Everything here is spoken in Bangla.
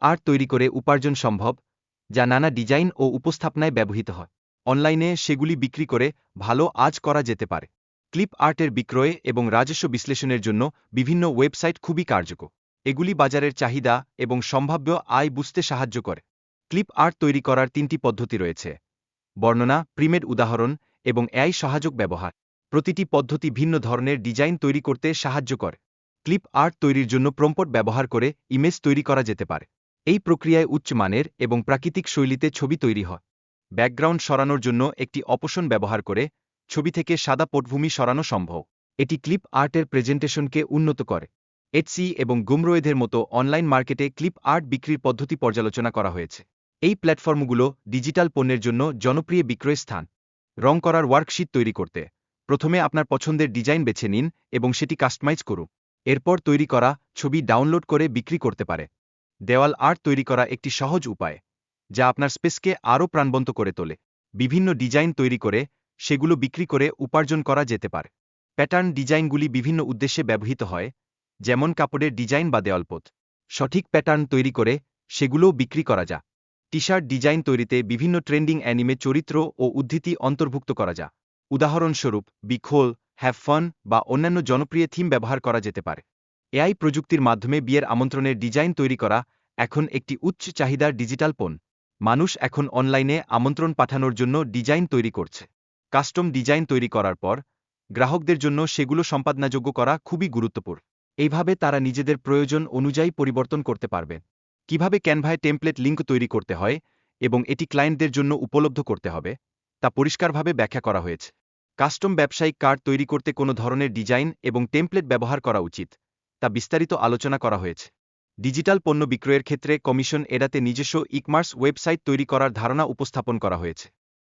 আর্ট তৈরি করে উপার্জন সম্ভব, যা নানা ডিজাইন ও উপস্থাপনায় ব্যবহৃত হয়। অনলাইনে সেগুলি বিক্রি করে ভালো আয় করা যেতে পারে। ক্লিপ আর্টের বিক্রয় এবং রাজস্ব বিশ্লেষণের জন্য বিভিন্ন ওয়েবসাইট খুবই কার্যকর। এগুলি বাজারের চাহিদা এবং সম্ভাব্য আয় বুঝতে সাহায্য করে। ক্লিপ আর্ট তৈরি করার 3টি পদ্ধতি রয়েছে: বর্ণনা, প্রিমেড উদাহরণ এবং এআই সহায়ক ব্যবহার। প্রতিটি পদ্ধতি ভিন্ন ধরনের ডিজাইন তৈরি করতে সাহায্য করে। ক্লিপ আর্ট তৈরির জন্য প্রম্পট ব্যবহার করে ইমেজ তৈরি করা যেতে পারে। এই প্রক্রিয়ায় উচ্চ মানের এবং প্রাকৃতিক শৈলীতে ছবি তৈরি হয়। ব্যাকগ্রাউন্ড সরানোর জন্য একটি অপশন ব্যবহার করে ছবি থেকে সাদা পটভূমি সরানো সম্ভব। এটি ক্লিপ আর্টের প্রেজেন্টেশনকে উন্নত করে। এটসি এবং গুমরোয়েদের মতো অনলাইন মার্কেটে ক্লিপ আর্ট বিক্রির পদ্ধতি পর্যালোচনা করা হয়েছে। এই প্ল্যাটফর্মগুলো ডিজিটাল পণ্যের জন্য জনপ্রিয় বিক্রয় স্থান। রং করার ওয়ার্কশিট তৈরি করতে প্রথমে আপনার পছন্দের ডিজাইন বেছে নিন এবং সেটি কাস্টমাইজ করুন। এরপর তৈরি করা ছবি ডাউনলোড করে বিক্রি করতে পারে। দেওয়াল আর্ট তৈরি করা একটি সহজ উপায়, যা আপনার স্পেসকে আরও প্রাণবন্ত করে তোলে। বিভিন্ন ডিজাইন তৈরি করে সেগুলো বিক্রি করে উপার্জন করা যেতে পারে। প্যাটার্ন ডিজাইনগুলি বিভিন্ন উদ্দেশ্যে ব্যবহৃত হয়, যেমন কাপড়ের ডিজাইন বা দেওয়ালপথ। সঠিক প্যাটার্ন তৈরি করে সেগুলোও বিক্রি করা যায়। টি-শার্ট ডিজাইন তৈরিতে বিভিন্ন ট্রেন্ডিং অ্যানিমে চরিত্র ও উদ্ধৃতি অন্তর্ভুক্ত করা যায়। উদাহরণস্বরূপ বিখোল, হ্যাভ ফান বা অন্যান্য জনপ্রিয় থিম ব্যবহার করা যেতে পারে। এআই প্রযুক্তির মাধ্যমে বিয়ের আমন্ত্রণের ডিজাইন তৈরি করা এখন একটি উচ্চ চাহিদার ডিজিটাল পণ্য। মানুষ এখন অনলাইনে আমন্ত্রণ পাঠানোর জন্য ডিজাইন তৈরি করছে। কাস্টম ডিজাইন তৈরি করার পর গ্রাহকদের জন্য সেগুলো সম্পাদনাযোগ্য করা খুবই গুরুত্বপূর্ণ। এইভাবে তারা নিজেদের প্রয়োজন অনুযায়ী পরিবর্তন করতে পারবে। কিভাবে ক্যানভায় টেমপ্লেট লিঙ্ক তৈরি করতে হয় এবং এটি ক্লায়েন্টদের জন্য উপলব্ধ করতে হবে, তা পরিষ্কারভাবে ব্যাখ্যা করা হয়েছে। কাস্টম ব্যবসায়িক কার্ড তৈরি করতে কোনো ধরনের ডিজাইন এবং টেমপ্লেট ব্যবহার করা উচিত, তা বিস্তারিত আলোচনা করা হয়েছে। ডিজিটাল পণ্য বিক্রয়ের ক্ষেত্রে কমিশন এড়াতে নিজস্ব ই-কমার্স ওয়েবসাইট তৈরি করার ধারণা উপস্থাপন করা হয়েছে।